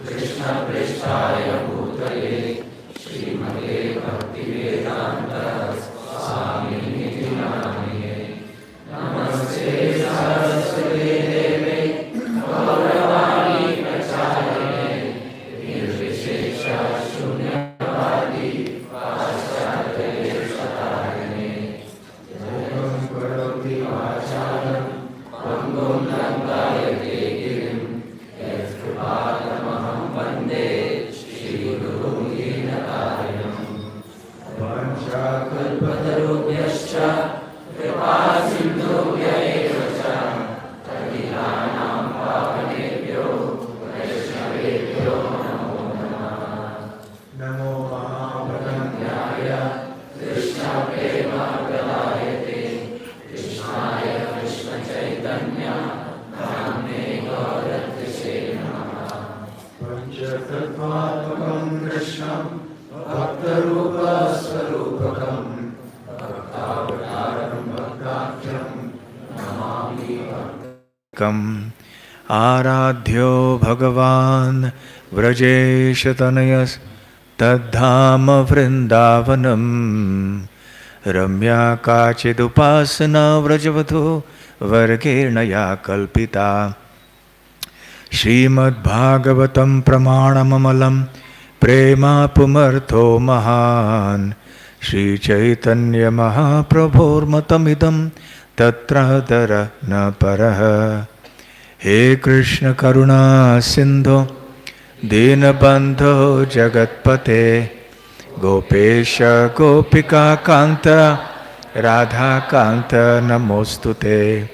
Krishna Prishthaya Bhutale Srimate Bhaktivedanta Swami Niti Namane Namaste Saraswati Deve Gauravani Pracharine Nirvishesha Shunyavadi Paschatya Satarine Jayam Karoti Vacharam Pangum Langayate Girim Yatkripātamaham Vande Shri Guru Dīnatarinam Vanchakalpatarubhyascha Kripa Sindhubhya eva ca Patitanam Pavanebhyo Vaishnavebhyo Namo Namah Namo Mahabharanyaya Krishna Prema Pralayate Krishnaya Krishna Chaitanya Namne Gauratise Namaha Panchatattvātmakam Krishnam Bhaktarupa Swarupakam Bhaktavataram Bhaktakhyaam Namami Bhaktam Ārādhyo Bhagavan Vrajeshatanayas Tadhama Vrindavanam Ramya Kachidupasana Vrajavatu Vargirnaya Kalpita Srimad Bhagavatam Pramanamamalam Prema Pumartho Mahan Shri Chaitanya Mahaprabhur Matamidam Tatra Na Paraha He Krishna Karuna Sindhu Dinabandho Jagatpate Gopesha Gopika Kanta Radha Kanta Namostute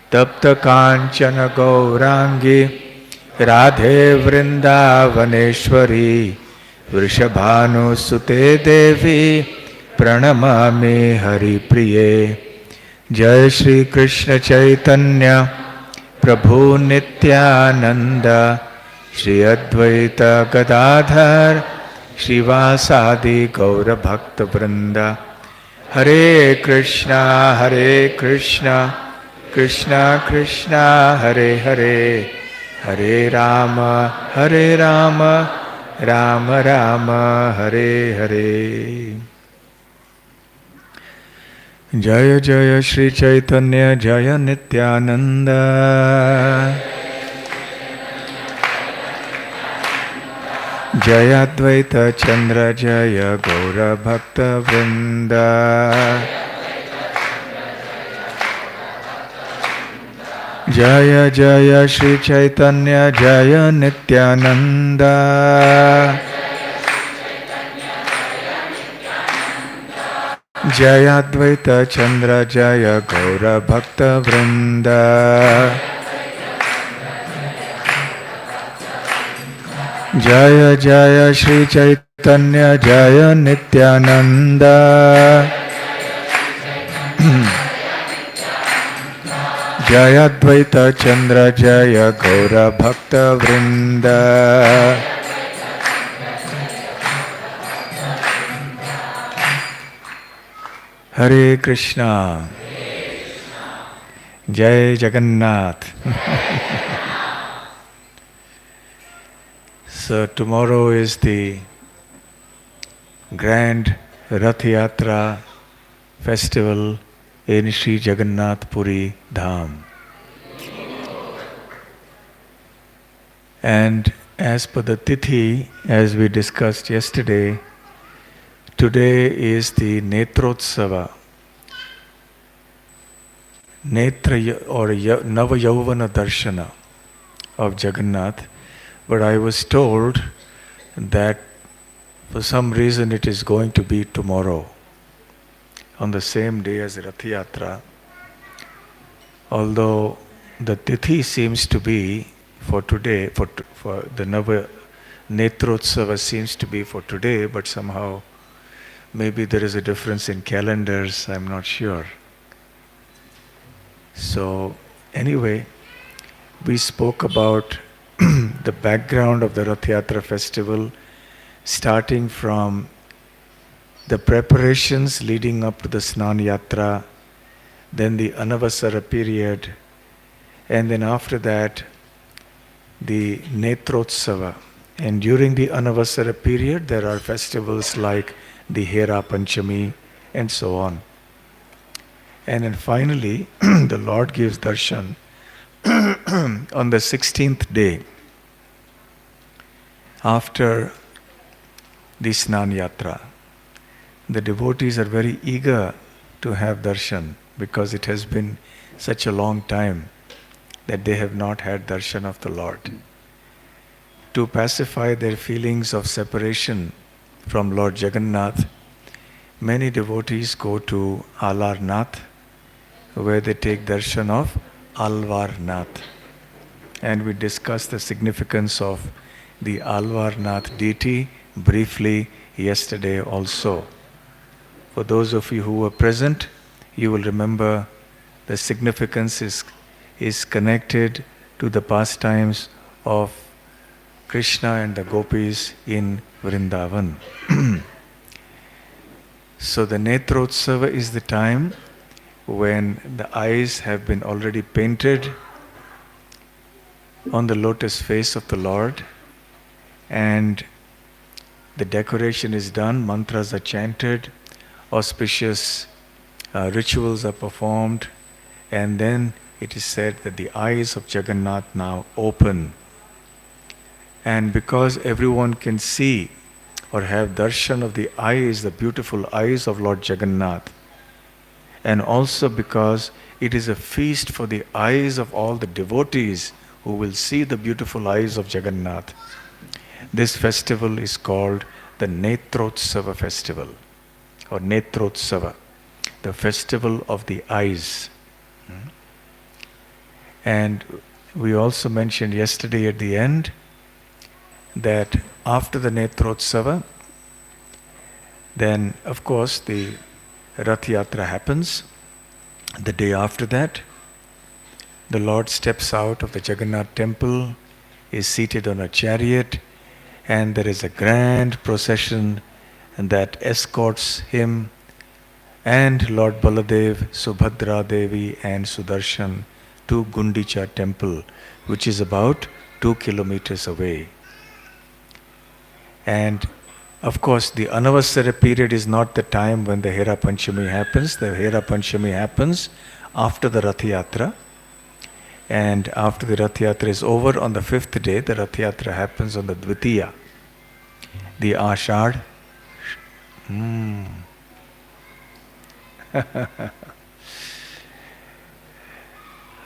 Tapta Kanchana Gaurangi Radhe Vrindavaneshwari Vrishabhanu Sute Devi Pranamami Hari Priye Jai Shri Krishna Chaitanya Prabhu Nityananda Shri Advaita Gadadhar Shivasadi Gaura Bhakta Vrinda Hare Krishna Krishna Krishna Hare Hare Hare Rama Rama Rama Hare Hare Jaya Jaya Shri Chaitanya Jaya Nityananda Jaya Advaita Chandra Jaya Gaura Bhakta Vrinda Jaya Jaya Shri Chaitanya Jaya Nityananda Jaya Advaita Chandra Jaya Gaura Bhakta Vrinda Jaya Jaya Shri Chaitanya Jaya Nityananda Jaya Advaita Chandra Jaya Gaura Bhakta Vrinda Hare Krishna Jai Jagannath. So tomorrow is the grand Ratha Yatra festival in Sri Jagannath Puri Dham. And as per the Tithi, as we discussed yesterday, today is the Netra Utsava, Netra or Nava Yauvana Darshana of Jagannath. But I was told that for some reason it is going to be tomorrow, on the same day as Ratha Yatra, although the Tithi seems to be for today, for the Nava Netra Utsava seems to be for today, but somehow maybe there is a difference in calendars, I'm not sure. So anyway, we spoke about the background of the Ratha Yatra festival, starting from the preparations leading up to the Snan Yatra, then the Anavasara period, and then after that, the Netra Utsava. And during the Anavasara period, there are festivals like the Hera Panchami and so on. And then finally, the Lord gives darshan on the 16th day after the Snan Yatra. The devotees are very eager to have darshan because it has been such a long time that they have not had darshan of the Lord. To pacify their feelings of separation from Lord Jagannath, many devotees go to Alarnath, where they take darshan of Alvarnath. And we discussed the significance of the Alvarnath deity briefly yesterday also. For those of you who were present, you will remember the significance is connected to the pastimes of Krishna and the gopis in Vrindavan. So the Netra Utsava is the time when the eyes have been already painted on the lotus face of the Lord, and the decoration is done, mantras are chanted, auspicious rituals are performed, and then it is said that the eyes of Jagannath now open. And because everyone can see or have darshan of the eyes, the beautiful eyes of Lord Jagannath, and also because it is a feast for the eyes of all the devotees who will see the beautiful eyes of Jagannath, this festival is called the Netra Utsava festival, or Netra Utsava, the festival of the eyes. And we also mentioned yesterday at the end that after the Netra Utsava, then of course the Ratha yatra happens. The day after that, the Lord steps out of the Jagannath temple, is seated on a chariot, and there is a grand procession that escorts him and Lord Baladev, Subhadra Devi and Sudarshan to Gundicha temple, which is about 2 kilometers away. And of course, the Anavasara period is not the time when the Hera Panchami happens. The Hera Panchami happens after the Ratha yatra. And after the Ratha yatra is over, on the 5th day, the Ratha yatra happens on the Dvitiya, the Ashad.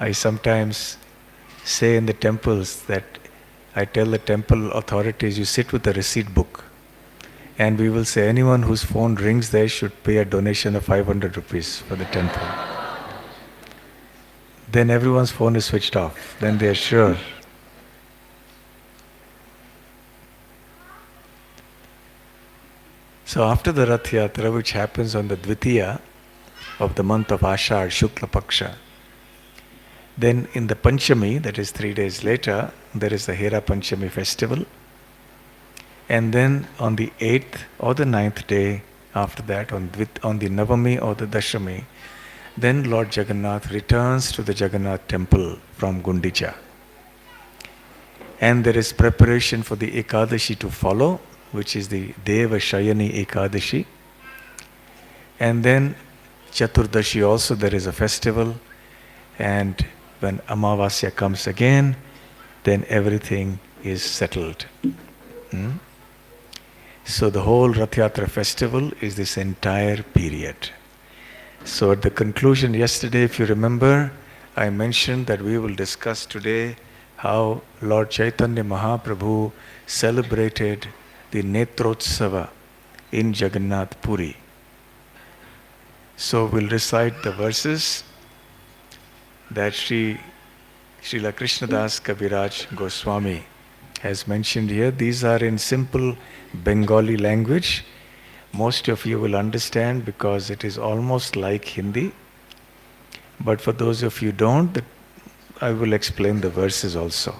I sometimes say in the temples that I tell the temple authorities, you sit with a receipt book. And we will say anyone whose phone rings there should pay a donation of 500 rupees for the temple. Then everyone's phone is switched off. Then they are sure. So after the Rath Yatra, which happens on the Dvitiya of the month of Ashad, Shukla Paksha, then in the Panchami, that is 3 days later, there is the Hera Panchami festival. And then on the 8th or the 9th day after that, on the Navami or the Dashami, then Lord Jagannath returns to the Jagannath temple from Gundicha. And there is preparation for the Ekadashi to follow, which is the Deva Shayani Ekadashi. And then Chaturdashi also, there is a festival. And when Amavasya comes again, then everything is settled. So the whole Rath Yatra festival is this entire period. So at the conclusion yesterday, if you remember, I mentioned that we will discuss today how Lord Chaitanya Mahaprabhu celebrated the Netra Utsava in Jagannath Puri. So we'll recite the verses that Srila Krishnadas Kaviraj Goswami has mentioned here. These are in simple Bengali language. Most of you will understand because it is almost like Hindi. But for those of you who don't, I will explain the verses also.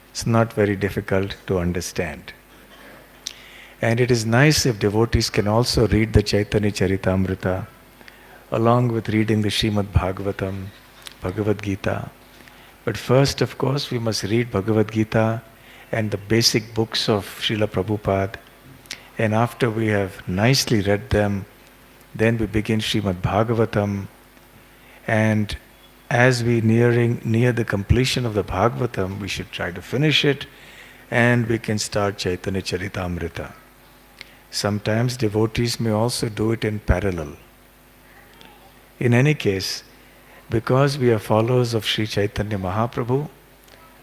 It's not very difficult to understand. And it is nice if devotees can also read the Chaitanya Charitamrita along with reading the Srimad Bhagavatam, Bhagavad Gita, But first, of course, we must read Bhagavad Gita and the basic books of Srila Prabhupada. And after we have nicely read them, then we begin Srimad Bhagavatam. And as we near the completion of the Bhagavatam, we should try to finish it, and we can start Chaitanya Charitamrita. Sometimes devotees may also do it in parallel. In any case, because we are followers of Sri Chaitanya Mahaprabhu,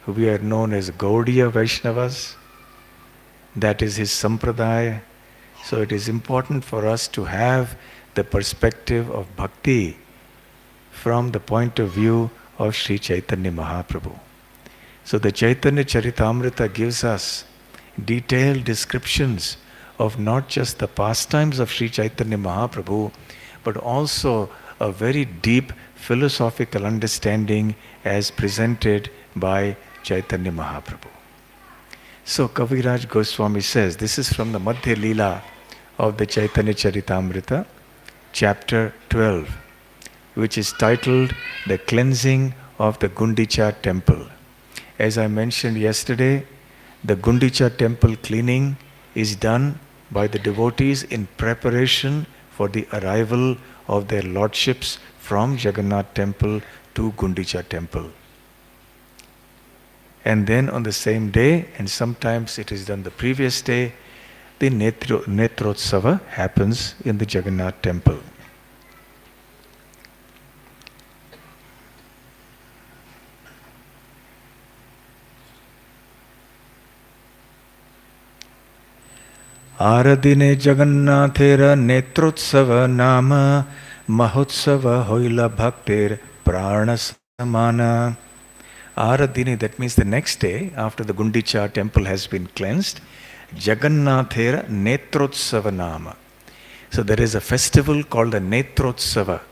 we are known as Gaudiya Vaishnavas, that is his sampradaya. So it is important for us to have the perspective of bhakti from the point of view of Sri Chaitanya Mahaprabhu. So the Chaitanya Charitamrita gives us detailed descriptions of not just the pastimes of Sri Chaitanya Mahaprabhu, but also a very deep philosophical understanding as presented by Chaitanya Mahaprabhu. So Kaviraj Goswami says, this is from the Madhya Leela of the Chaitanya Charitamrita, chapter 12, which is titled The Cleansing of the Gundicha Temple. As I mentioned yesterday, the Gundicha Temple cleaning is done by the devotees in preparation for the arrival of their lordships from Jagannath Temple to Gundicha Temple. And then on the same day, and sometimes it is done the previous day, the Netra Utsava happens in the Jagannath Temple. Aradine Jagannathera Netrotsava Nama Mahotsava Hoila Bhaktir Prana Samana. Aradine, that means the next day after the Gundicha temple has been cleansed, Jagannathera Netrotsava Nama. So there is a festival called the Netrotsava,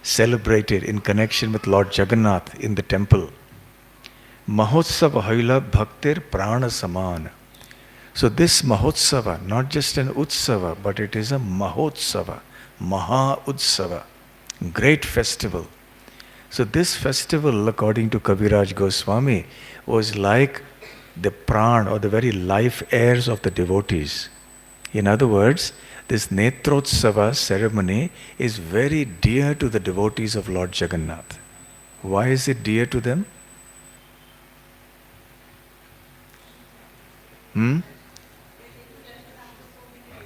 celebrated in connection with Lord Jagannath in the temple. Mahotsava Hoila Bhaktir Prana Samana. So this Mahotsava, not just an Utsava, but it is a Mahotsava, Maha Utsava, great festival. So this festival, according to Kaviraj Goswami, was like the pran or the very life airs of the devotees. In other words, this Netrotsava ceremony is very dear to the devotees of Lord Jagannath. Why is it dear to them?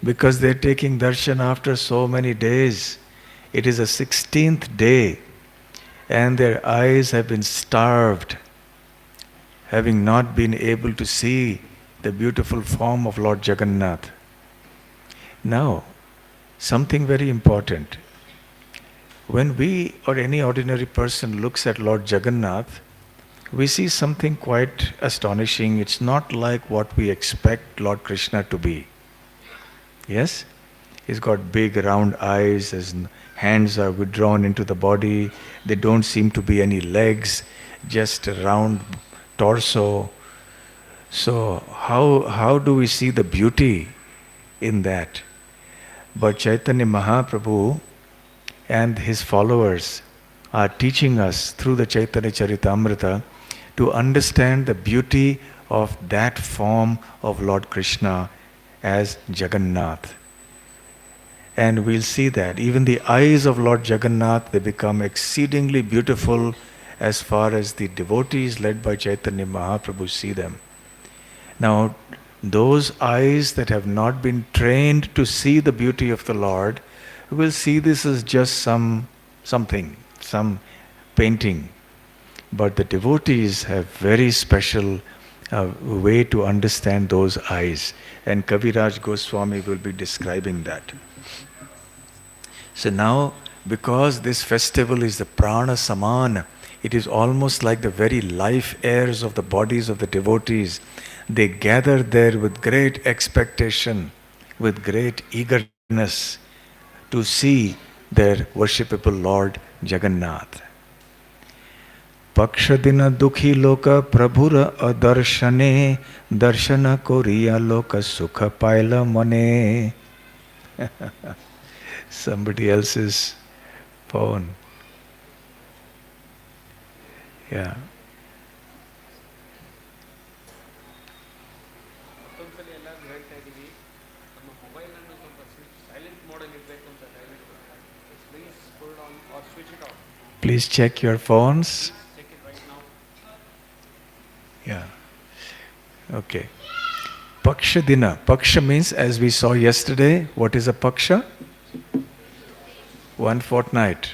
Because they're taking darshan after so many days. It is the 16th day, and their eyes have been starved, having not been able to see the beautiful form of Lord Jagannath. Now, something very important. When we or any ordinary person looks at Lord Jagannath, we see something quite astonishing. It's not like what we expect Lord Krishna to be. Yes? He's got big round eyes, his hands are withdrawn into the body, there don't seem to be any legs, just a round torso. So how do we see the beauty in that? But Chaitanya Mahaprabhu and his followers are teaching us through the Chaitanya Charitamrita to understand the beauty of that form of Lord Krishna as Jagannath. And we'll see that even the eyes of Lord Jagannath, they become exceedingly beautiful as far as the devotees led by Chaitanya Mahaprabhu see them. Now, those eyes that have not been trained to see the beauty of the Lord will see this as just some painting. But the devotees have very special way to understand those eyes. And Kaviraj Goswami will be describing that. So now, because this festival is the prana samana, it is almost like the very life airs of the bodies of the devotees. They gather there with great expectation, with great eagerness to see their worshipable Lord Jagannath. Pakshadina dukhi loka prabhura adarshane darshana koriya loka sukha paila mane. Somebody else's phone. Yeah. Please check your phones. Yeah. Okay. Paksha Dina. Paksha means, as we saw yesterday, what is a Paksha? 1 fortnight.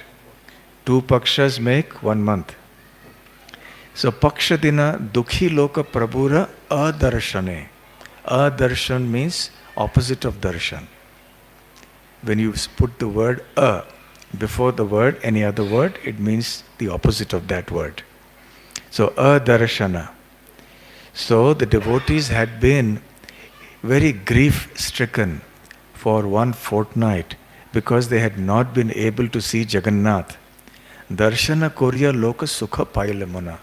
2 Pakshas make 1 month. So Paksha Dina Dukhi Loka Prabhura Adarshane. Adarshan means opposite of darshan. When you put the word a before the word, any other word, it means the opposite of that word. So adarshana. So the devotees had been very grief-stricken for 1 fortnight because they had not been able to see Jagannath. Darshana Korya Loka Sukha Pailamana.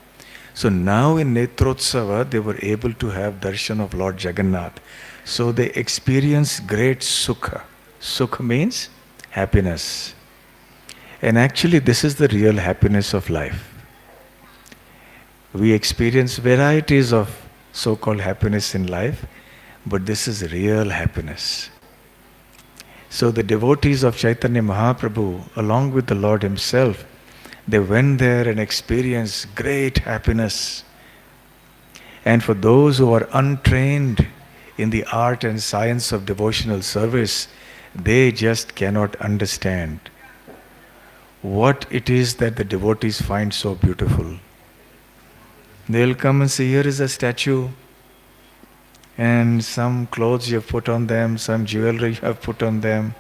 So now in Netra Utsava they were able to have darshan of Lord Jagannath. So they experienced great sukha. Sukha means happiness. And actually this is the real happiness of life. We experience varieties of so-called happiness in life, but this is real happiness. So the devotees of Chaitanya Mahaprabhu, along with the Lord Himself, they went there and experienced great happiness. And for those who are untrained in the art and science of devotional service, they just cannot understand what it is that the devotees find so beautiful. They'll come and say, here is a statue, and some clothes you have put on them, some jewelry you have put on them,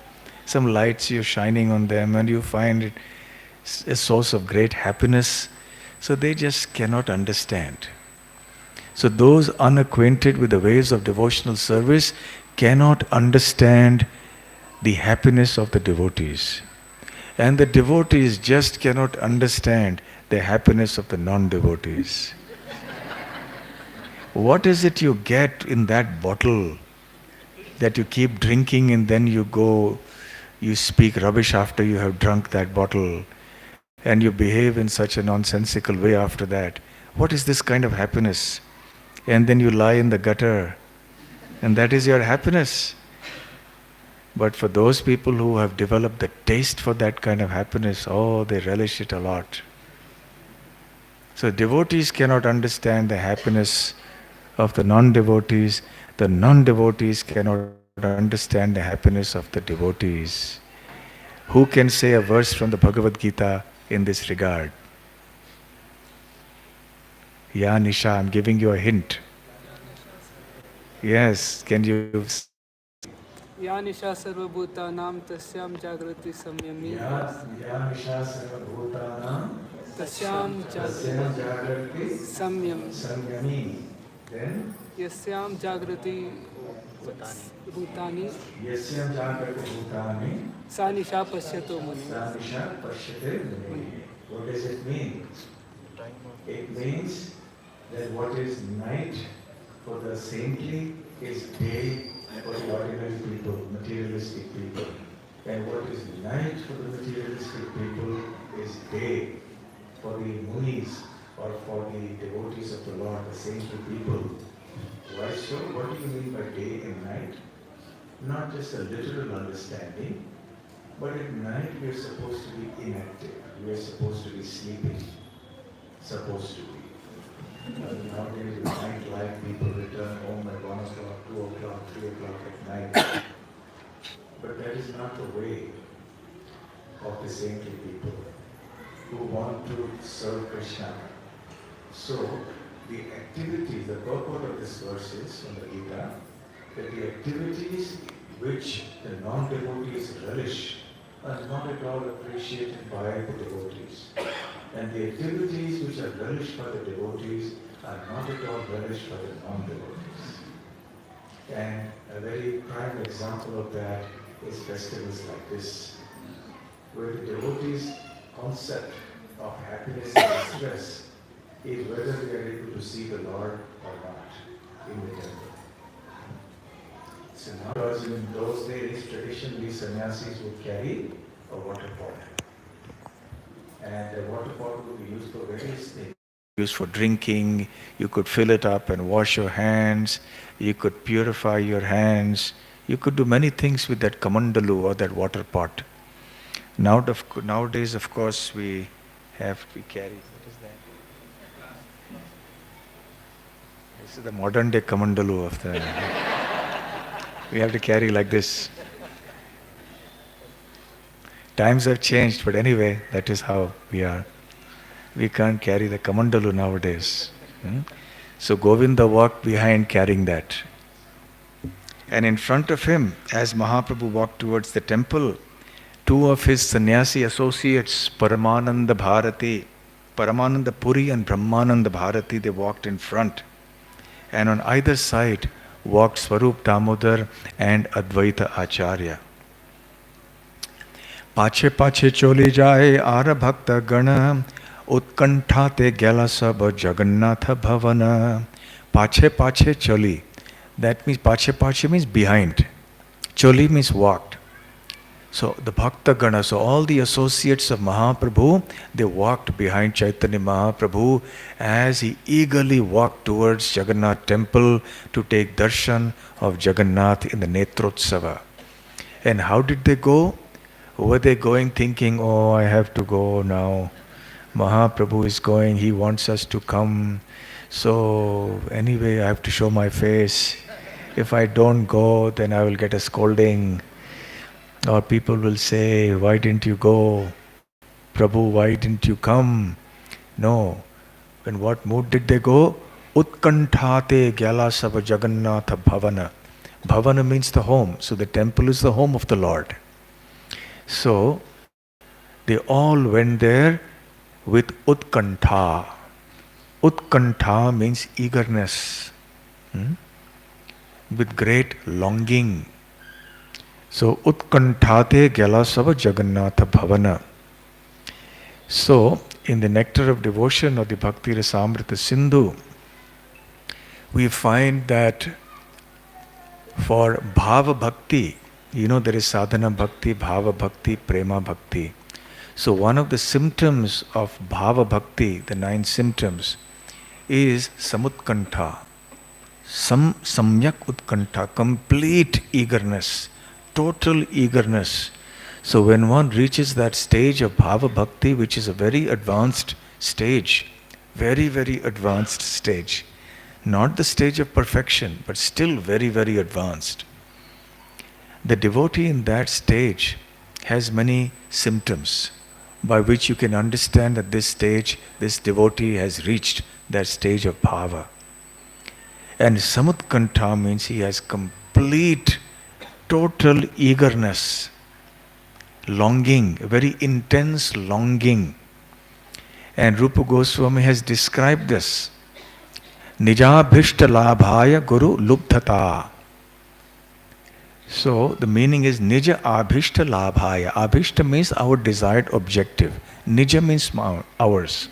some lights you're shining on them, and you find it a source of great happiness. So they just cannot understand. So those unacquainted with the ways of devotional service cannot understand the happiness of the devotees. And the devotees just cannot understand the happiness of the non-devotees. What is it you get in that bottle that you keep drinking and then you speak rubbish after you have drunk that bottle and you behave in such a nonsensical way after that? What is this kind of happiness? And then you lie in the gutter and that is your happiness. But for those people who have developed the taste for that kind of happiness, oh, they relish it a lot. So devotees cannot understand the happiness of the non-devotees. The non-devotees cannot understand the happiness of the devotees. Who can say a verse from the Bhagavad Gita in this regard? Ya Nisha, I'm giving you a hint. Yes, can you? Ya Nisha Sarva Bhutanam Tasyam Jagrati Samyami. Ya Nisha Sarva Bhutanam Tasyam Jagrati Samyami. Then? Yasyam Jagrati Bhutani. Yasyam Jagrati Bhutani. Sa Nisha Pashyato Muni. Sa Nisha Pashyate Muni. What does it mean? It means that what is night for the saintly is day for the ordinary people, materialistic people. And what is night for the materialistic people is day for the munis or for the devotees of the Lord, the saintly people. Why so? What do you mean by day and night? Not just a literal understanding, but at night we are supposed to be inactive. We are supposed to be sleeping. Supposed to be. Nowadays, with nightlife, people return home at 1 o'clock, 2 o'clock, 3 o'clock at night. But that is not the way of the saintly people who want to serve Krishna. So, the activities, the purport of this verse is from the Gita, that the activities which the non-devotees relish are not at all appreciated by the devotees. And the activities which are relished by the devotees are not at all relished by the non-devotees. And a very prime example of that is festivals like this, where the devotees' concept of happiness and distress is whether we are able to see the Lord or not in the temple. So now, because in those days, traditionally sannyasis would carry a water pot. And the water pot would be used for various things. Used for drinking, you could fill it up and wash your hands, you could purify your hands, you could do many things with that kamandalu or that water pot. Nowadays, of course, we carry. What is that? This is the modern day kamandalu of the. We have to carry like this. Times have changed, but anyway, that is how we are. We can't carry the kamandalu nowadays. So Govinda walked behind carrying that. And in front of him, as Mahaprabhu walked towards the temple, two of his sannyasi associates, Paramananda Puri and Brahmananda Bharati, they walked in front. And on either side walked Swarup Damodar and Advaita Acharya. Pache pache choli jaye ara bhakta gana utkantha te gyala sab Jagannatha bhavana. Pache pache choli. That means pache means behind. Choli means walked. So the Bhakta Gana, so all the associates of Mahaprabhu, they walked behind Chaitanya Mahaprabhu as he eagerly walked towards Jagannath temple to take darshan of Jagannath in the Netra Utsava. And how did they go? Were they going thinking, oh, I have to go now. Mahaprabhu is going, he wants us to come. So anyway, I have to show my face. If I don't go, then I will get a scolding. Or people will say, why didn't you go? Prabhu, why didn't you come? No. In what mood did they go? Utkanthate gyala sava Jagannatha bhavana. Bhavana means the home. So the temple is the home of the Lord. So they all went there with utkantha. Utkantha means eagerness. With great longing. So, utkanthate gyalasava Jagannatha bhavana. So, in the nectar of devotion of the Bhakti Rasamrita Sindhu, we find that for bhava bhakti, there is sadhana bhakti, bhava bhakti, prema bhakti. So, one of the symptoms of bhava bhakti, the 9 symptoms, is samutkantha. Samyak utkantha, complete eagerness. Total eagerness. So when one reaches that stage of bhava bhakti, which is a very advanced stage, very, very advanced stage, not the stage of perfection, but still very, very advanced. The devotee in that stage has many symptoms by which you can understand at this stage, this devotee has reached that stage of bhava. And samutkantha means he has complete total eagerness, longing, very intense longing. And Rupa Goswami has described this. Nijabhishta labhaya guru lubdhata. So the meaning is Nija abhishta labhaya. Abhishta means our desired objective. Nija means ours.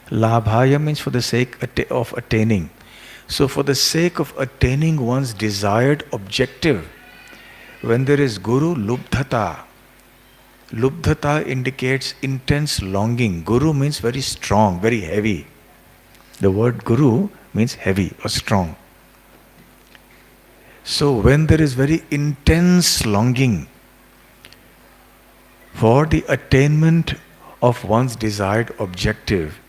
Labhaya means for the sake of attaining. So for the sake of attaining one's desired objective, when there is guru lubdhata, lubdhata indicates intense longing. Guru means very strong, very heavy. The word guru means heavy or strong. So when there is very intense longing for the attainment of one's desired objective,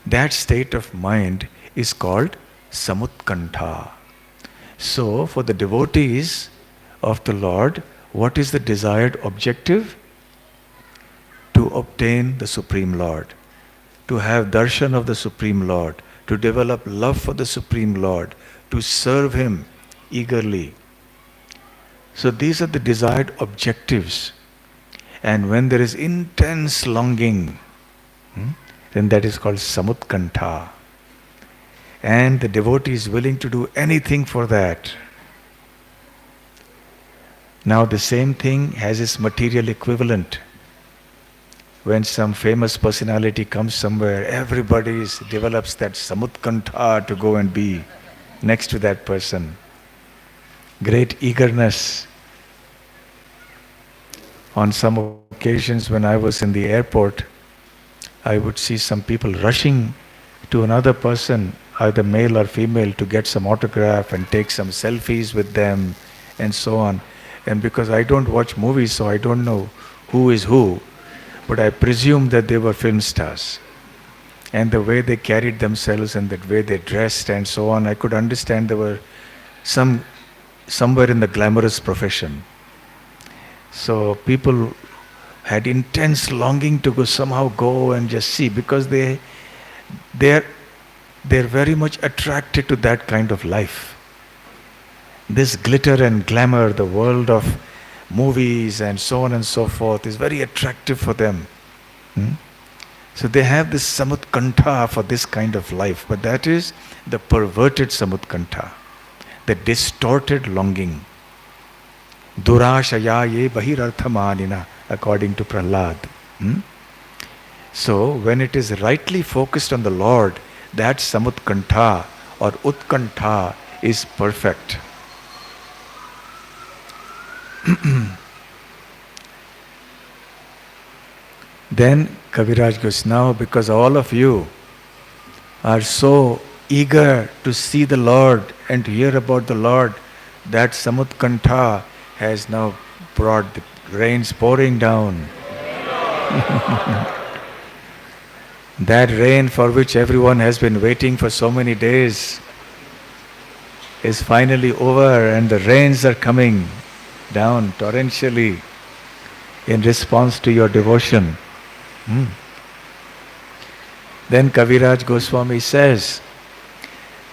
that state of mind is called samutkantha. So for the devotees of the Lord, what is the desired objective? To obtain the Supreme Lord, to have darshan of the Supreme Lord, to develop love for the Supreme Lord, to serve Him eagerly. So these are the desired objectives. And when there is intense longing, then that is called samutkantha. And the devotee is willing to do anything for that. Now the same thing has its material equivalent. When some famous personality comes somewhere, everybody develops that samutkantha to go and be next to that person. Great eagerness. On some occasions when I was in the airport, I would see some people rushing to another person, either male or female, to get some autograph and take some selfies with them and so on. And because I don't watch movies, so I don't know who is who, but I presume that they were film stars. And the way they carried themselves and the way they dressed and so on, I could understand they were somewhere in the glamorous profession. So people had intense longing to somehow go and just see, because they're very much attracted to that kind of life. This glitter and glamour, the world of movies and so on and so forth, is very attractive for them. So they have this samutkantha for this kind of life, but that is the perverted samutkantha, the distorted longing. Durashaya ye bahirarthamanina, according to Prahlad. So when it is rightly focused on the Lord, that samutkantha or utkantha is perfect. Then Kaviraj goes, now because all of you are so eager to see the Lord and to hear about the Lord, that samutkantha has now brought the rains pouring down. That rain for which everyone has been waiting for so many days is finally over, and the rains are coming down torrentially in response to your devotion. Then Kaviraj Goswami says,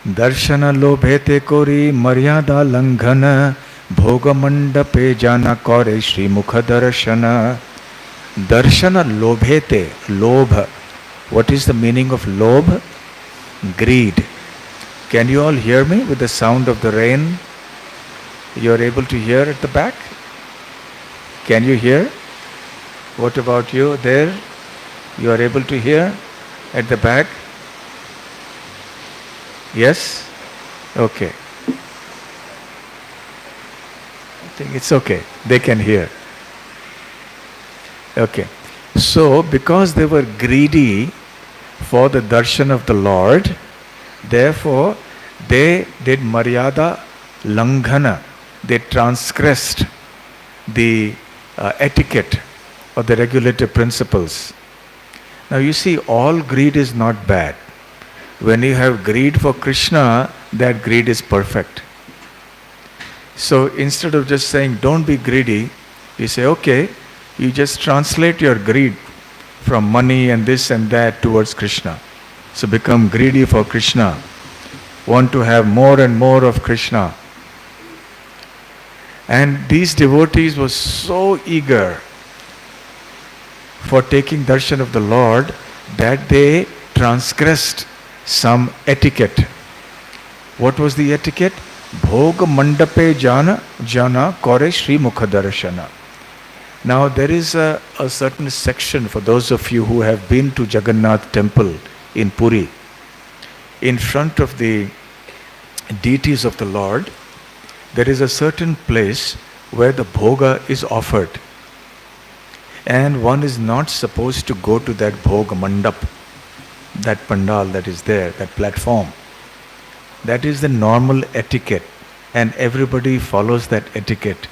Darshana lobhete kori maryada langhana bhoga mandape jana kore Shri Mukha darshana. Darshana lobhete, lobh. What is the meaning of lobh? Greed. Can you all hear me with the sound of the rain? You are able to hear at the back? Can you hear? What about you there? You are able to hear at the back? Yes? Okay. I think it's okay. They can hear. Okay. So, because they were greedy for the darshan of the Lord, therefore they did maryada langhana. They transgressed the etiquette or the regulative principles. Now you see, all greed is not bad. When you have greed for Krishna, that greed is perfect. So instead of just saying don't be greedy, you say okay, you just translate your greed from money and this and that towards Krishna. So become greedy for Krishna. Want to have more and more of Krishna. And these devotees were so eager for taking darshan of the Lord that they transgressed some etiquette. What was the etiquette? Bhoga mandape jana kore Shri Mukha darshana. Now there is a certain section for those of you who have been to Jagannath temple in Puri. In front of the deities of the Lord, there is a certain place where the bhoga is offered. And one is not supposed to go to that bhoga mandap, that pandal that is there, that platform. That is the normal etiquette, and everybody follows that etiquette.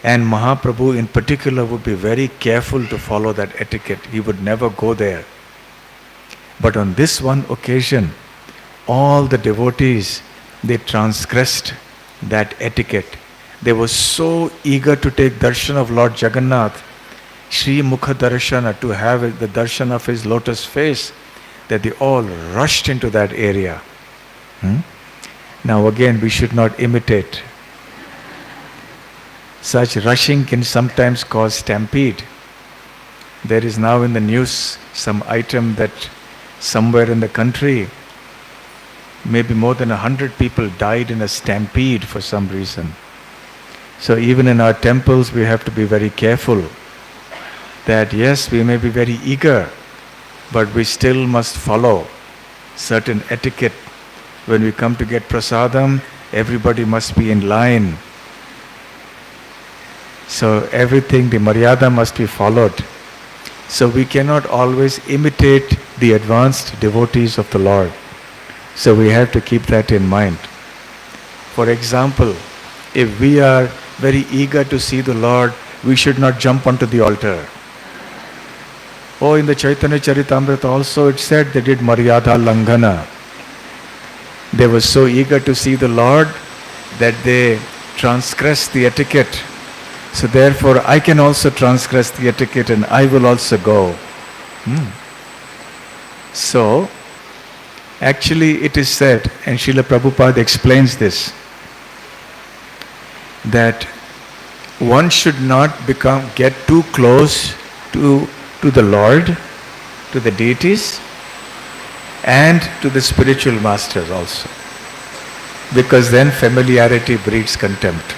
And Mahaprabhu in particular would be very careful to follow that etiquette. He would never go there. But on this one occasion, all the devotees, they transgressed that etiquette. They were so eager to take darshan of Lord Jagannath, Shri Mukha darshana, to have the darshan of his lotus face, that they all rushed into that area. Now again, we should not imitate. Such rushing can sometimes cause stampede. There is now in the news some item that somewhere in the country, maybe more than 100 people died in a stampede for some reason. So even in our temples we have to be very careful that yes, we may be very eager, but we still must follow certain etiquette. When we come to get prasadam, everybody must be in line. So everything, the maryada must be followed. So we cannot always imitate the advanced devotees of the Lord. So we have to keep that in mind. For example, if we are very eager to see the Lord we should not jump onto the altar. Oh, in the Chaitanya Charitamrita also it said they did Maryada Langana. They were so eager to see the Lord that they transgressed the etiquette. So therefore I can also transgress the etiquette and I will also go. So, actually it is said, and Srila Prabhupada explains this, that one should not get too close to the Lord, to the deities, and to the spiritual masters also. Because then familiarity breeds contempt.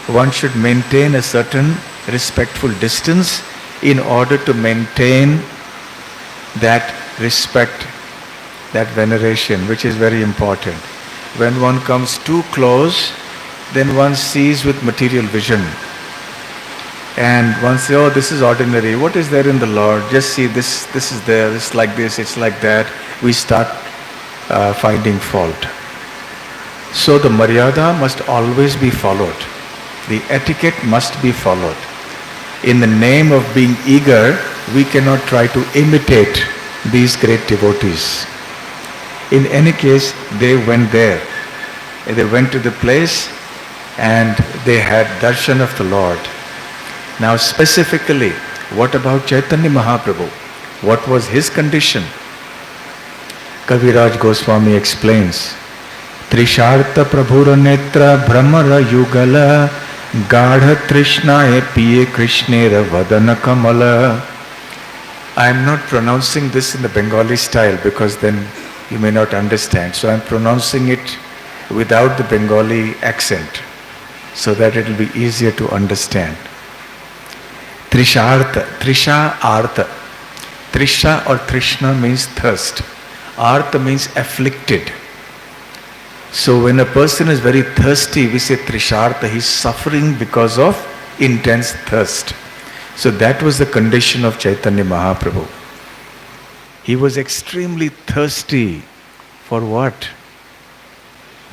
One should maintain a certain respectful distance in order to maintain that respect, that veneration, which is very important. When one comes too close, then one sees with material vision. And one says, oh, this is ordinary. What is there in the Lord? Just see, this is there, it's like this, it's like that. We start finding fault. So the Maryada must always be followed. The etiquette must be followed. In the name of being eager, we cannot try to imitate these great devotees. In any case, they went there. They went to the place and they had darshan of the Lord. Now specifically, what about Chaitanya Mahaprabhu? What was his condition? Kaviraj Goswami explains, Trishartha Prabhura Netra Brahmara Yugala Gadha Trishnae Piye Krishnera Vadana Kamala. I am not pronouncing this in the Bengali style because then you may not understand. So I am pronouncing it without the Bengali accent so that it will be easier to understand. Trishartha, Trisha Artha. Trisha or Trishna means thirst. Artha means afflicted. So when a person is very thirsty, we say Trishartha, he is suffering because of intense thirst. So that was the condition of Chaitanya Mahaprabhu. He was extremely thirsty for what?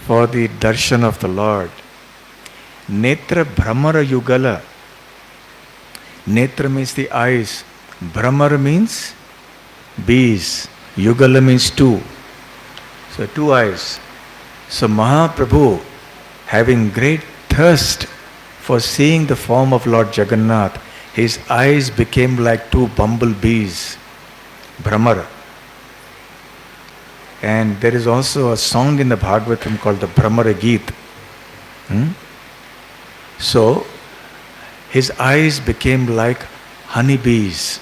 For the darshan of the Lord. Netra Brahmara Yugala. Netra means the eyes. Brahmara means bees. Yugala means two. So two eyes. So Mahaprabhu, having great thirst for seeing the form of Lord Jagannath, his eyes became like two bumblebees, Brahmara. And there is also a song in the Bhagavatam called the Brahmara Geet. So, his eyes became like honeybees.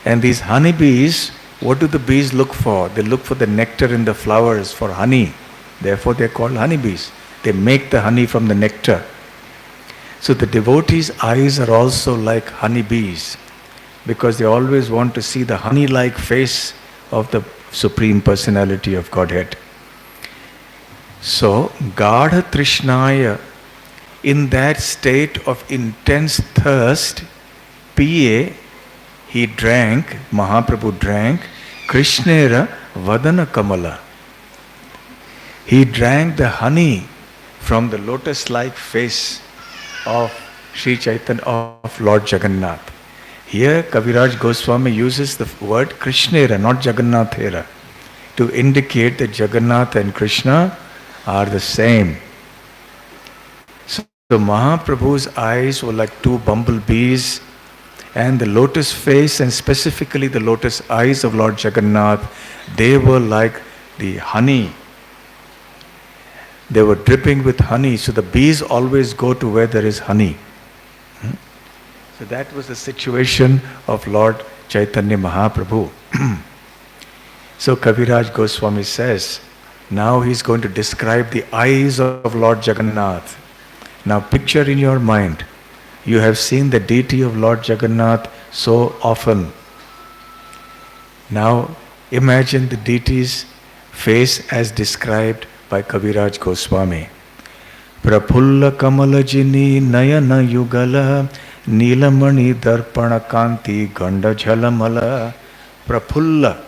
And these honeybees, what do the bees look for? They look for the nectar in the flowers, for honey. Therefore they are called honeybees. They make the honey from the nectar. So the devotees' eyes are also like honeybees because they always want to see the honey-like face of the Supreme Personality of Godhead. So, Gadha Trishnaya, in that state of intense thirst, Piye, he drank, Mahaprabhu drank, Krishnera Vadana Kamala. He drank the honey from the lotus-like face of Sri Chaitanya, of Lord Jagannath. Here Kaviraj Goswami uses the word Krishnera, not Jagannathera, to indicate that Jagannath and Krishna are the same. So Mahaprabhu's eyes were like two bumblebees, and the lotus face and specifically the lotus eyes of Lord Jagannath, they were like the honey. They were dripping with honey, so the bees always go to where there is honey. So that was the situation of Lord Chaitanya Mahaprabhu. So Kaviraj Goswami says, now he is going to describe the eyes of Lord Jagannath. Now picture in your mind, you have seen the deity of Lord Jagannath so often. Now imagine the deity's face as described by Kaviraj Goswami. Prapulla Kamala Jini Nayana Yugala Nilamani Darpana Kanti Ganda Jhalamala. Prapulla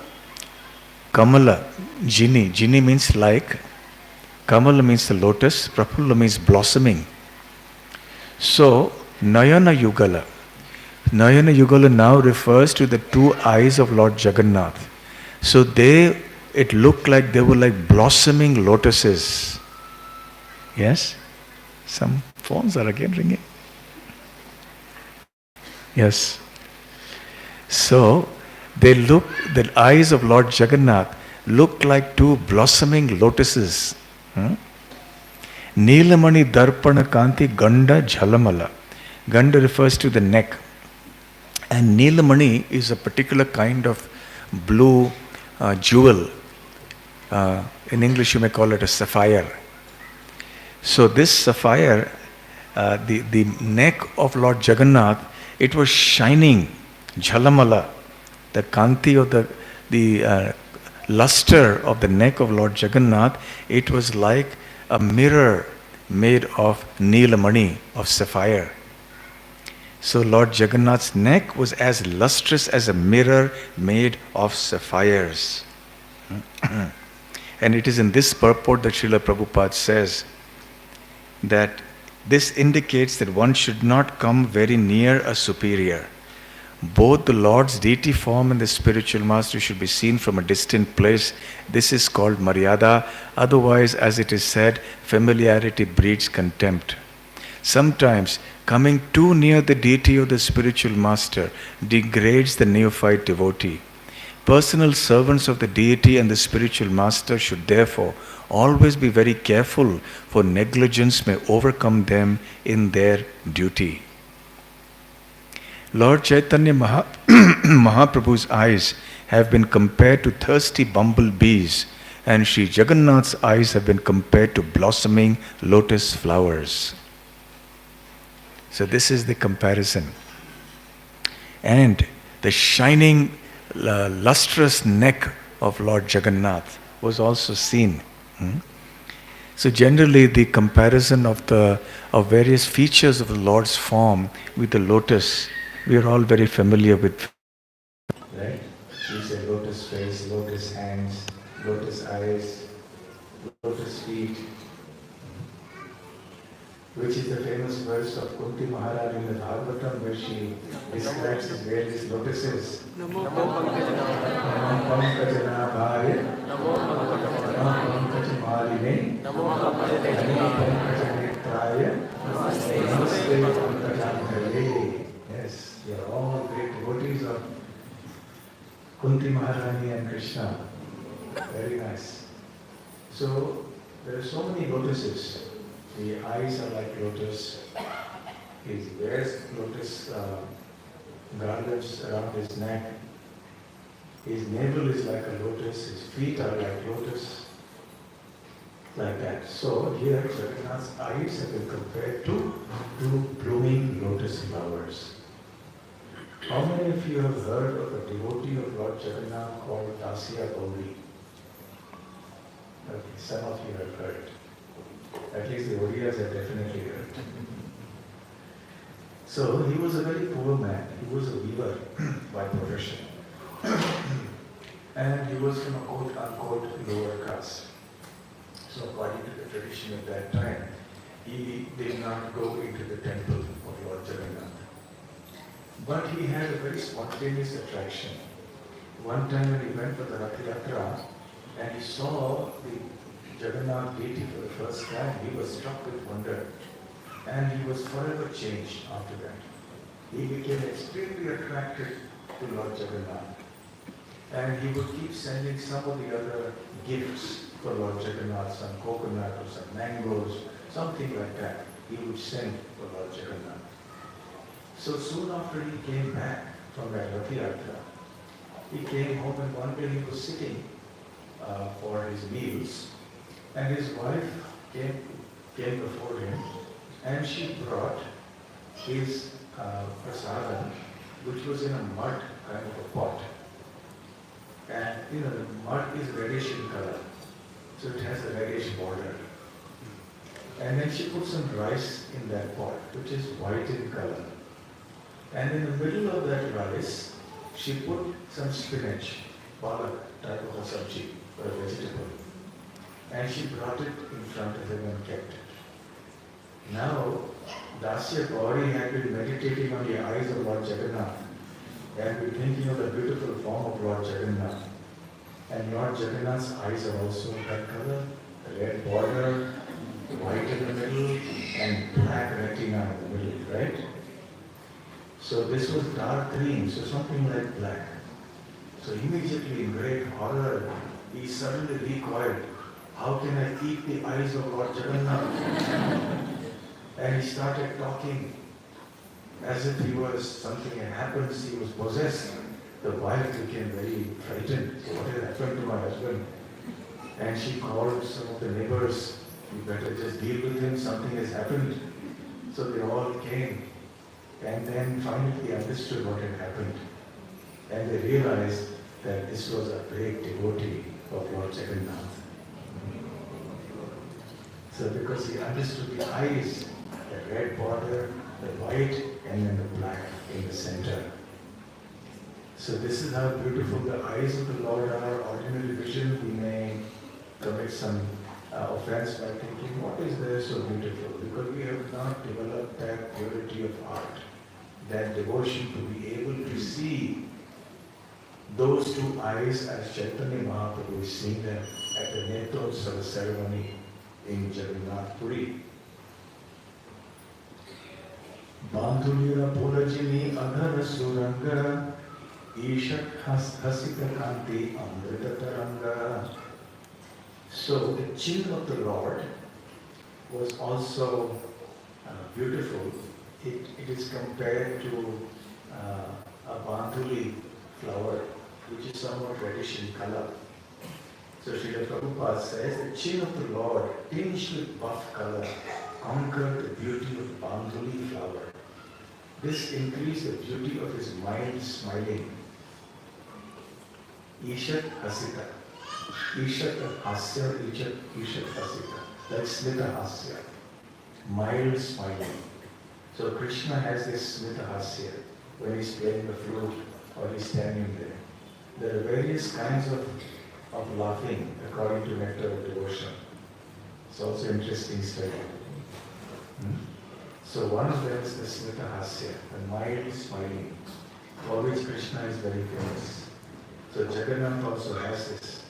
Kamala Jini. Jini means like. Kamala means the lotus. Prapulla means blossoming. So Nayana Yugala. Nayana Yugala now refers to the two eyes of Lord Jagannath. So it looked like they were like blossoming lotuses. Yes? Some phones are again ringing. Yes. So the eyes of Lord Jagannath looked like two blossoming lotuses. Neelamani Darpana Kanti Ganda Jhalamala. Ganda refers to the neck. And Neelamani is a particular kind of blue jewel. In English you may call it a sapphire. So this sapphire, the neck of Lord Jagannath, it was shining, jhalamala, the kanti of the luster of the neck of Lord Jagannath, it was like a mirror made of Neelamani, of sapphire. So Lord Jagannath's neck was as lustrous as a mirror made of sapphires. And it is in this purport that Srila Prabhupada says that this indicates that one should not come very near a superior. Both the Lord's deity form and the spiritual master should be seen from a distant place. This is called Maryada. Otherwise, as it is said, familiarity breeds contempt. Sometimes coming too near the deity of the spiritual master degrades the neophyte devotee. Personal servants of the deity and the spiritual master should therefore always be very careful, for negligence may overcome them in their duty. Lord Chaitanya Mahaprabhu's eyes have been compared to thirsty bumblebees, and Sri Jagannath's eyes have been compared to blossoming lotus flowers. So this is the comparison. And the shining, lustrous neck of Lord Jagannath was also seen. So generally the comparison of various features of the Lord's form with the lotus, we are all very familiar with. Right? You say lotus face, lotus hands, lotus eyes, lotus feet, which is the famous verse of Kunti Maharaja in the Bhagavatam, where she describes his various lotuses. Namo Pankajana Bhaya, Namo Pankajamaline, Namo Pankajanetraya, Namaste Pankajamhale. Yes, we are all great devotees of Kunti Maharani and Krishna. Very nice. So, there are so many lotuses. The eyes are like lotus. He wears lotus garlands around his neck. His navel is like a lotus. His feet are like lotus. Like that. So here Jagannath's eyes have been compared to two blooming lotus flowers. How many of you have heard of a devotee of Lord Jagannath called Dasya Gauri? Okay, some of you have heard. At least the Odiyas have definitely heard. So he was a very poor man. He was a weaver by profession. And he was from a quote-unquote lower caste. So according to the tradition of that time, he did not go into the temple of Lord Jagannath. But he had a very spontaneous attraction. One time when he went for the Ratha yatra and he saw the Jagannath deity for the first time, he was struck with wonder. And he was forever changed after that. He became extremely attracted to Lord Jagannath. And he would keep sending some of the other gifts for Lord Jagannath, some coconut or some mangoes, something like that. He would send for Lord Jagannath. So soon after he came back from that Ratha yatra, he came home and one day he was sitting for his meals, and his wife came before him, and she brought his prasadam, which was in a mud kind of a pot. And you know, the mud is reddish in color, so it has a reddish border. And then she put some rice in that pot, which is white in color. And in the middle of that rice, she put some spinach, palak type of a sabji, or a vegetable. And she brought it in front of him and kept it. Now, Dasya Gauri had been meditating on the eyes of Lord Jagannath and been thinking of the beautiful form of Lord Jagannath. And Lord Jagannath's eyes are also that color, red border, white in the middle, and black retina in the middle, right? So this was dark green, so something like black. So immediately in great horror, he suddenly recoiled. How can I eat the eyes of Lord Jagannath? And he started talking as if he was something had happened, he was possessed. The wife became very frightened. So what had happened to my husband? And she called some of the neighbors. You better just deal with him, something has happened. So they all came. And then finally they understood what had happened. And they realized that this was a great devotee of Lord Jagannath. So because he understood the eyes, the red border, the white, and then the black in the center. So this is how beautiful the eyes of the Lord are. Ordinary vision, we may commit some offense by thinking, what is there so beautiful? Because we have not developed that purity of heart, that devotion to be able to see those two eyes as Chaitanya Mahaprabhu is seeing them at the Netra Utsava ceremony in Jagannath Puri. Bandhulira Pulajini Adhara Suranga Ishat Hasita Kanti Amrita Taranga. So the chin of the Lord was also beautiful. It is compared to a bandhuli flower, which is somewhat reddish in color. So Srila Prabhupada says the chin of the Lord, tinged with buff color, conquered the beauty of the bandhuli flower. This increased the beauty of his mild smiling. Ishat Hasita. Ishat Hasya, Ishat Hasita. Like Smita Hasya. Mild smiling. So Krishna has this Smita Hasya when he's playing the flute or he's standing there. There are various kinds of laughing according to Nectar of Devotion. It's also interesting study. So one of them is the Smita Hasya, the mild smiling, for which Krishna is very famous. So Jagannath also has this.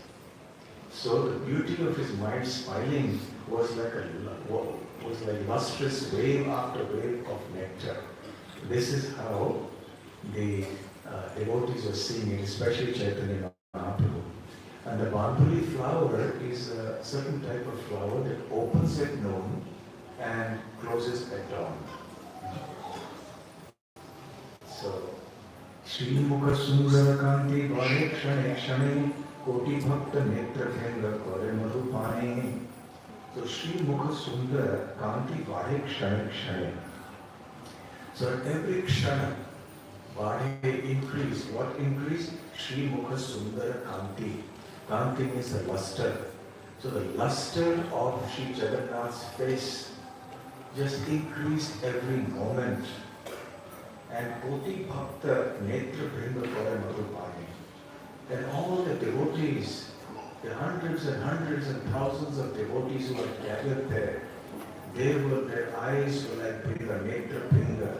So the beauty of his mild smiling was like lustrous wave after wave of nectar. This is how the devotees were seeing it, especially Chaitanya Mahaprabhu. And the bandhuli flower is a certain type of flower that opens at noon and closes at dawn. So, Shri Mukha Sundara Kanti Vare Kshane Kshane Koti Bhakta Netra Bhenga Kore Madhupane. So, Shri Mukha Sundara Kanti Vare Kshane Kshane. So, at every Kshana, Vare increase. What increase? Shri Mukha Sundara Kanti. Kanti means the luster. So, the luster of Sri Jagannath's face just increased every moment. And Koti Bhakta Netra Brinda Kore Madhupane. And all the devotees, the hundreds and hundreds and thousands of devotees who were gathered there, their eyes were like Brinda, Netra Brinda.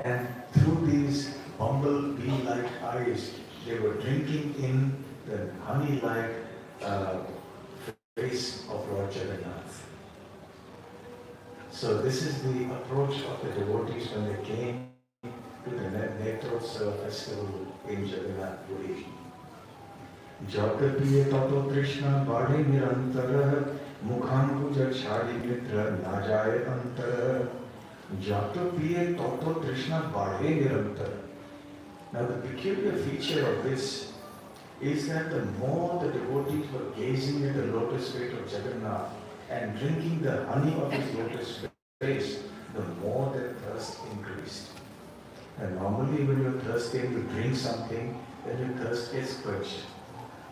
And through these bumblebee-like eyes, they were drinking in the honey-like face of Lord Jagannath. So this is the approach of the devotees when they came to the Netra Utsava festival in Jagannath Puri. Jatapiye tato Krishna bade nirantara mukhambuja chhadi mitra najaye antara. Jatapiye tato Krishna bade nirantara. Now the peculiar feature of this is that the more the devotees were gazing at the lotus feet of Jagannath and drinking the honey of his lotus face, the more their thirst increased. And normally when you're thirsty and you drink something, then your thirst gets quenched.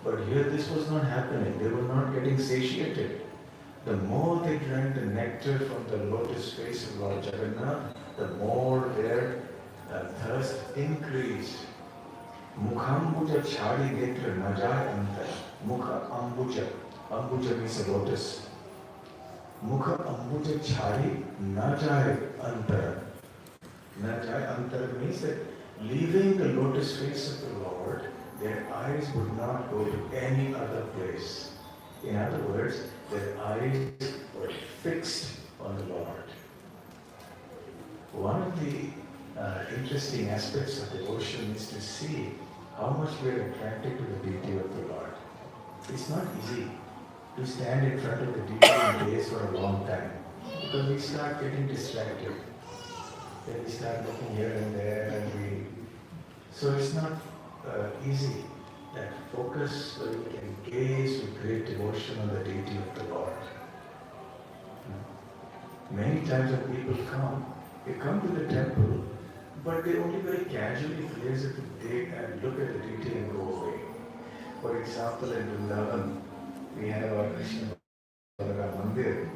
But here this was not happening. They were not getting satiated. The more they drank the nectar from the lotus face of Lord Jagannath, the more their thirst increased. Mukhambuja chhadi netra najay anta. Mukha ambuja. Ambuja means a lotus. Mukha ambuja chhari na jaye antar. Na jaye antar means that leaving the lotus face of the Lord, their eyes would not go to any other place. In other words, their eyes were fixed on the Lord. One of the interesting aspects of devotion is to see how much we are attracted to the deity of the Lord. It's not easy to stand in front of the deity and gaze for a long time, because we start getting distracted. Then we start looking here and there, and so it's not easy, that focus where we can gaze with great devotion on the deity of the Lord. Many times when people come, they come to the temple, but they only very casually gaze at the deity and look at the deity and go away. For example, in Vrindavan, we have our Krishna Mandir,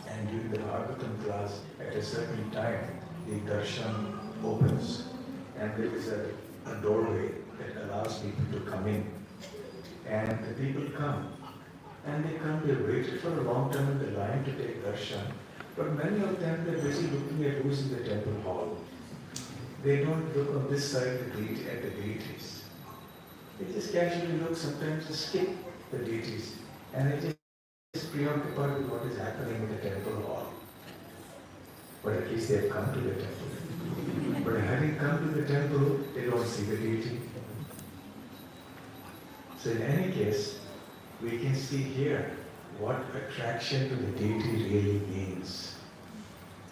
and during the Bhagavatam class, at a certain time, the darshan opens, and there is a doorway that allows people to come in. And the people come, and they waited for a long time in the line to take darshan, but many of them, they're busy looking at who's in the temple hall. They don't look on this side at the deities. They just casually look, sometimes they skip the deities, and they just preoccupied with what is happening in the temple hall. But at least they have come to the temple. But having come to the temple, they don't see the deity. So in any case, we can see here what attraction to the deity really means.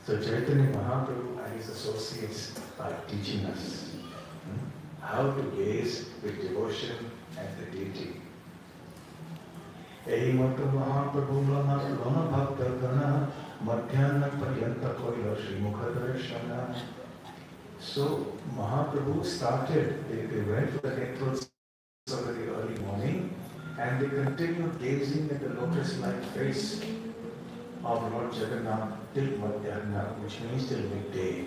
So Chaitanya Mahaprabhu and his associates are teaching us how to gaze with devotion at the deity. Ehi Mata Mahaprabhu Lana Bhakta Gana Madhyana Paryanta Koila Sri Mukha Darshana. So Mahaprabhu started, they went for the Netra Utsava in the early morning, and they continued gazing at the lotus-like face of Lord Jagannath till Madhyana, which means till midday.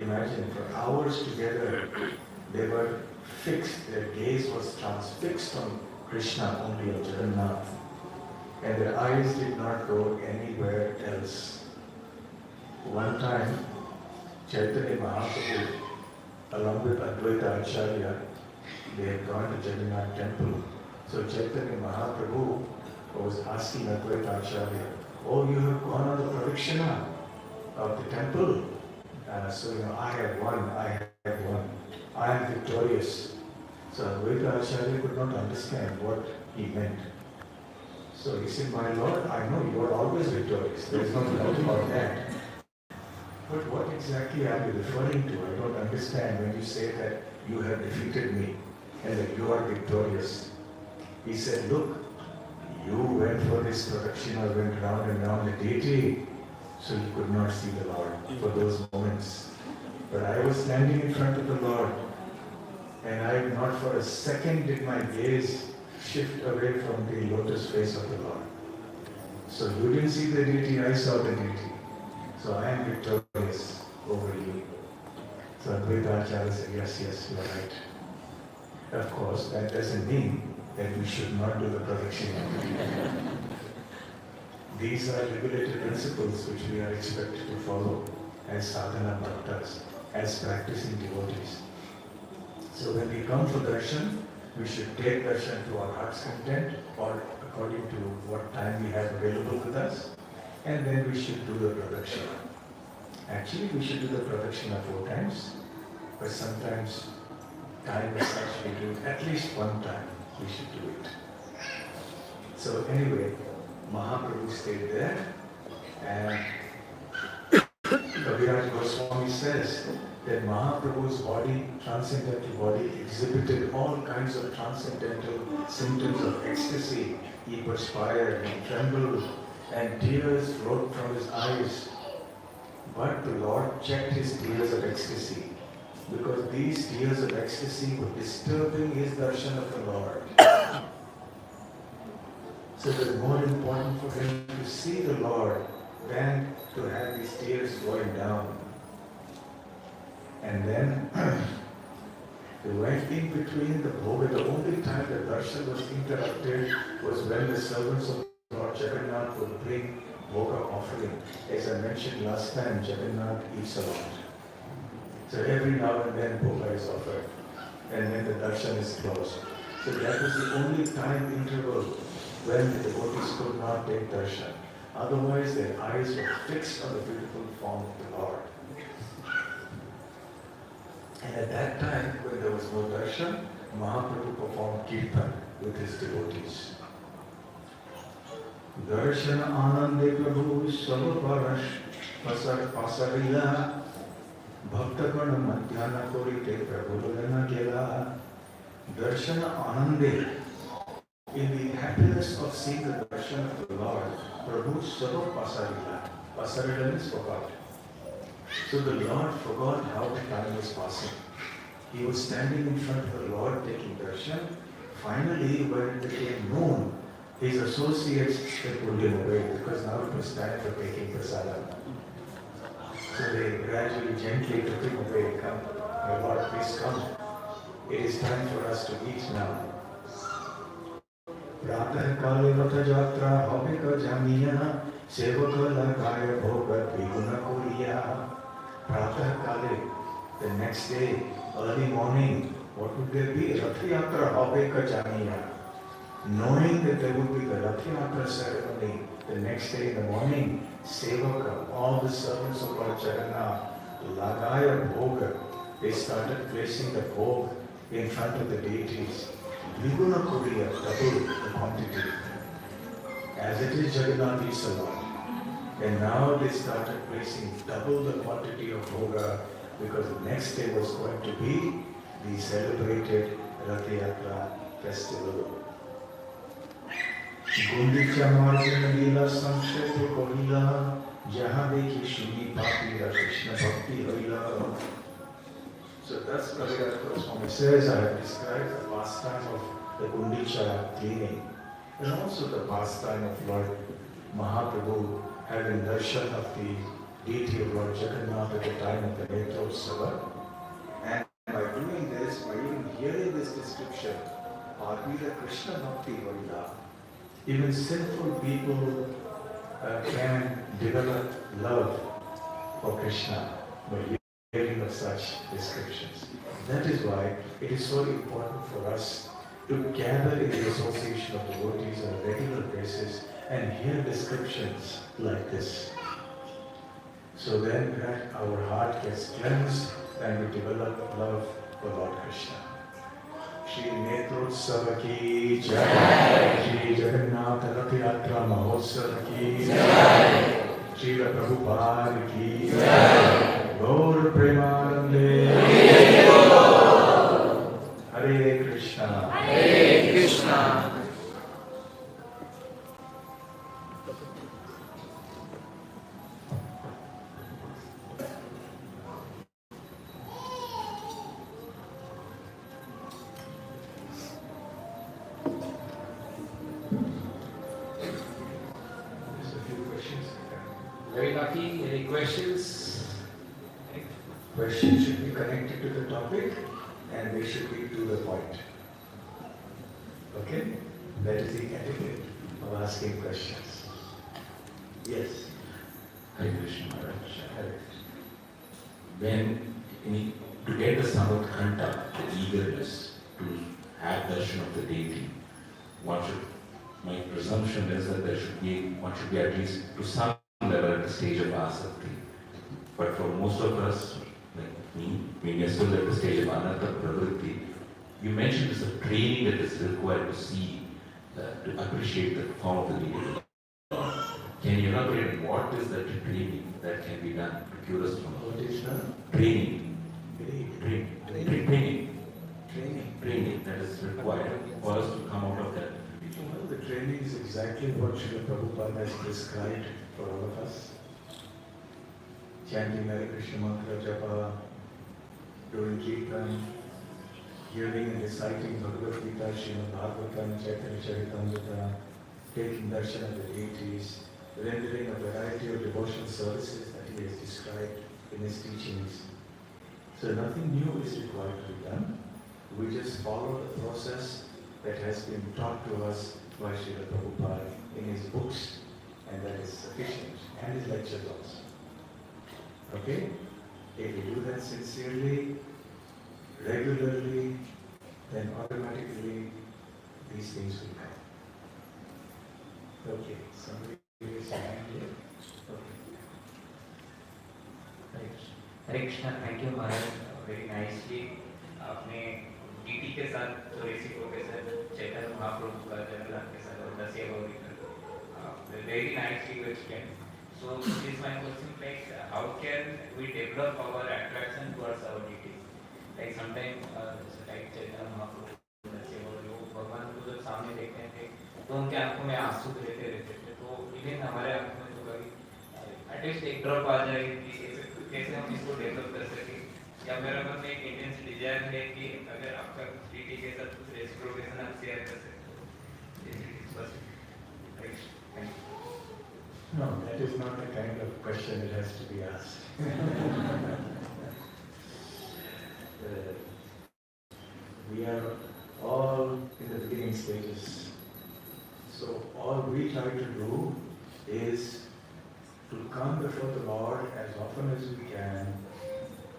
Imagine, for hours together, they were fixed, their gaze was transfixed on Krishna, only on Jagannath, and their eyes did not go anywhere else. One time, Chaitanya Mahaprabhu, along with Advaita Acharya, they had gone to Jagannath temple. So Chaitanya Mahaprabhu was asking Advaita Acharya, "Oh, you have gone on the pradakshina of the temple. So I have won, I am victorious." So Advaita Acharya could not understand what he meant. So he said, "My Lord, I know you are always victorious. There is no doubt about that. But what exactly are you referring to? I don't understand when you say that you have defeated me and that you are victorious." He said, "Look, you went for this pradakshina, went round and round the deity, so you could not see the Lord for those moments. But I was standing in front of the Lord, and I not for a second did my gaze shift away from the lotus face of the Lord. So you didn't see the deity, I saw the deity. So I am victorious over you." So Advaita Acharya said, yes, you are right. Of course, that doesn't mean that we should not do the pradakshina. These are regulated principles which we are expected to follow as sadhana bhaktas, as practicing devotees. So when we come for darshan, we should take darshan to our heart's content, or according to what time we have available with us, and then we should do the pradakshina. Actually, we should do the pradakshina 4 times, but sometimes time is such we do it at least one time. We should do it. So anyway, Mahaprabhu stayed there, and Kaviraj Goswami says that Mahaprabhu's body, transcendental body, exhibited all kinds of transcendental symptoms of ecstasy. He perspired, he trembled, and tears flowed from his eyes. But the Lord checked his tears of ecstasy, because these tears of ecstasy were disturbing his darshan of the Lord. So it was more important for him to see the Lord than to have these tears flowing down. And then they went in between the bhoga. The only time the darshan was interrupted was when the servants of Lord Jagannath would bring bhoga offering. As I mentioned last time, Jagannath eats a lot. So every now and then bhoga is offered, and then the darshan is closed. So that was the only time interval when the devotees could not take darshan. Otherwise, their eyes were fixed on the beautiful form of the Lord. And at that time, when there was no darshan, Mahaprabhu performed kirtan with his devotees. Darshan anande prabhu savaparash pasarila bhaktakana madhyana korite prabhulana kela. Darshan anande, in the happiness of seeing the darshan of the Lord, Prabhu Sarva Pasarila. Pasarila is forgot. So the Lord forgot how the time was passing. He was standing in front of the Lord taking darshan. Finally, when it became noon, his associates they pulled him away because now it was time for taking prasadam. So they gradually, gently took him away. Come, my Lord, please come. It is time for us to eat now. Ratha kale Ratha yatra habika jamiya sevaka lagaya bhoga dviguna kuriya. Ratha kale, the next day, early morning, what would there be? Ratha yatra habika jamiya. Knowing that there would be the Ratha yatra ceremony the next day in the morning, sevaka, all the servants of Lord Jagannath, lagaya bhoga, they started placing the bhog in front of the deities. Viguna Kuriya, double the quantity. As it is Jagannath eats a lot. And now they started placing double the quantity of bhoga because the next day was going to be the celebrated Ratha Yatra festival. Gundicha Marjana Lila Samkshepa Kohila Jaha Dekhi Shuni Papi Krishna Bhakti Hoila. So that's what Swami says. I have described the pastime of the Gundicha cleaning and also the pastime of Lord Mahaprabhu having darshan of the deity of Lord Jagannath at the time of the Netra Utsava. And by doing this, by even hearing this description, Parvida Krishna Bhakti Hoila, even sinful people can develop love for Krishna by hearing of such descriptions. That is why it is so important for us to gather in the association of devotees on a regular basis and hear descriptions like this. So then that our heart gets cleansed and we develop love for Lord Krishna. Shri Netra Utsava ki jai, Shri Jagannath Ratha Yatra Mahotsava ki jai, Shri Prabhupada ki jai, Gaur Premanande, Hare Krishna, Hare Krishna. Very lucky. Any questions? Questions should be connected to the topic and they should be to the point. Okay? That is the etiquette of asking questions. Yes. Hare Krishna Maharaj. Hare When to get the Samadkhanta, the eagerness to have darshan of the deity, my presumption is that one should be at least to some level at the stage of asakti. But for most of us, like me, we are still at the stage of anartha pravritti. You mentioned this training that is required to see, to appreciate the form of the deity. Can you elaborate what is that training that can be done to cure us from What is the training? training? Training that is required for us to come out of that. Well, the training is exactly what Srila Prabhupada has prescribed for all of us. Chanting Hare Krishna Mantra Japa, doing Kirtan, hearing and reciting Bhagavad Gita, Srimad Bhagavatam, Chaitanya Charitamrita, taking darshan of the deities, rendering a variety of devotional services that he has described in his teachings. So nothing new is required to be done. We just follow the process that has been taught to us by Srila Prabhupada in his books and that is sufficient, and his lectures also. Okay? If you do that sincerely, regularly, then automatically these things will come. Okay, somebody raise a hand here. Okay. Right. Hare Krishna, thank you Maharaj, very nicely आपने DT के साथ जो reciprocation Chaitanya Mahaprabhu का जगन्नाथ के साथ और दसिया गौरी का very nicely you explain. So this my question, like how can we develop our attraction towards our deity? Like sometimes like Chaitanya Mahaprabhu दसिया गौरी वो भगवान को जब सामने देखते थे तो उनके आंखों में आंसू बहते रहते थे, तो इवन हमारे आंखों में तो कभी एटलीस्ट एक ड्रॉप आ जाए कि कैसे हम इसको डेवलप कर सके. या मेरा मन में एक इंटेंस डिजायर है कि अगर आपका डीटी के साथ कुछ रेसिप्रोकेशन आप शेयर कर सकते हो. No, that is not the kind of question that has to be asked. We are all in the beginning stages. So all we try to do is to come before the Lord as often as we can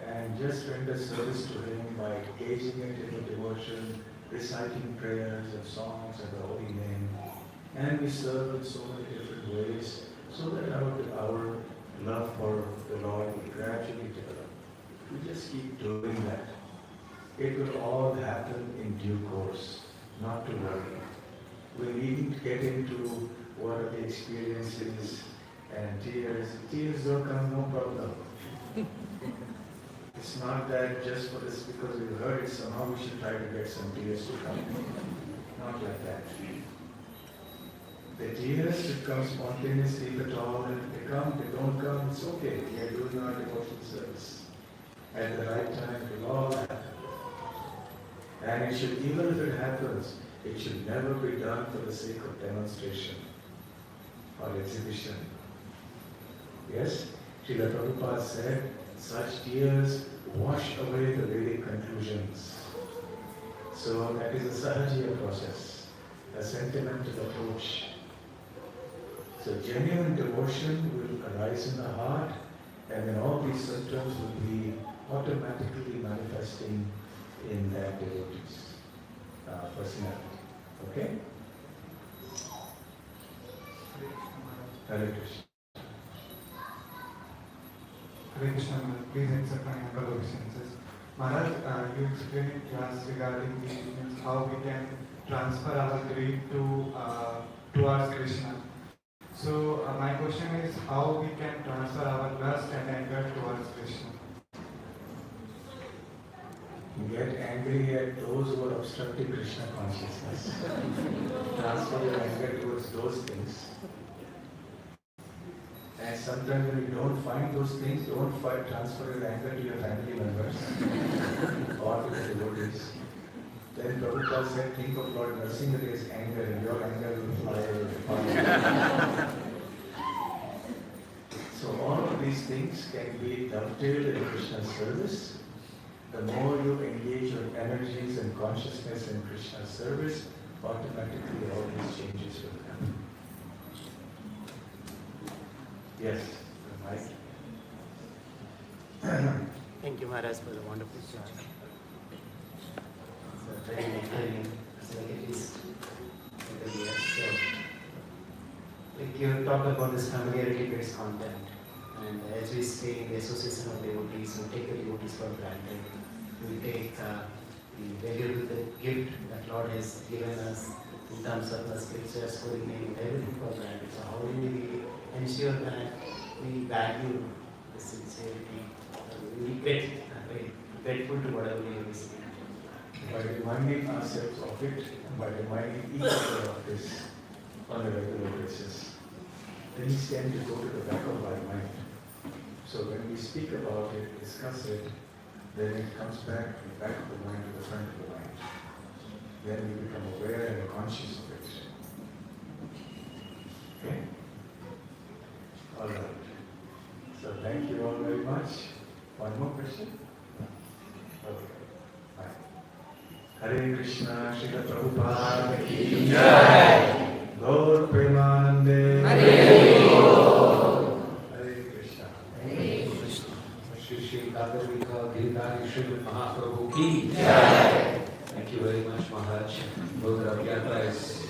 and just render service to Him by engaging it in devotion, reciting prayers and songs and the holy name. And we serve in so many different ways so that our love for the Lord will gradually develop. We just keep doing that. It will all happen in due course, not to worry. We needn't get into what are the experiences and tears. Tears don't come, no problem. It's not that just for this, because we heard it, somehow we should try to get some tears to come. Not like that. The tears should come spontaneously if at all, and if they come, they don't come, it's okay. We are doing our devotional service. At the right time, it will all happen. And it should, even if it happens, it should never be done for the sake of demonstration or exhibition. Yes? Srila Prabhupada said, such tears wash away the Vedic conclusions. So that is a sahajiya process, a sentimental approach. So genuine devotion will arise in the heart, and then all these symptoms will be automatically manifesting in that devotee's personality. Okay? Hare Krishna. Hare Krishna, please accept my humble obeisances. Maharaj, you explained in class regarding the how we can transfer our greed towards Krishna. So my question is how we can transfer our lust and anger towards Krishna. Get angry at those who are obstructing Krishna consciousness. Transfer your anger towards those things. And sometimes when you don't find those things, don't transfer your anger to your family members or to the devotees. Then Prabhupada said, think of Lord Narasimha's anger and your anger will fly away. So all of these things can be dovetailed in Krishna's service. The more you engage your energies and consciousness in Krishna's service, automatically all these changes will happen. Yes, Mike. Thank you, Maharaj, for the wonderful talk. It's very encouraging. It's like at least every year. So, like you talked about this familiarity-based content, and as we stay in the association of devotees, we take the devotees for granted. We take the value of the gift that Lord has given us in terms of the scriptures, holy name, everything for granted. So how do we ensure that we value the sincerity? We get very grateful to whatever we have received. By reminding ourselves of it, by reminding each other of this on a regular basis, things tend to go to the back of our mind. So when we speak about it, discuss it, then it comes back from the back of the mind to the front of the mind. Then we become aware and conscious of it. Okay? All right. So thank you all very much. One more question? Okay. Bye. Hare Krishna, Srila Prabhupada ki Jai. Gaur Premanande. Hare Thank you very much, Maharaj. Though the Rath Yatra is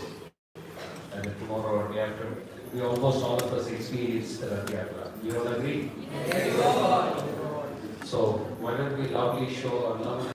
and tomorrow or day after, we almost all of us experience the Rath Yatra. You all agree? So why don't we loudly show our love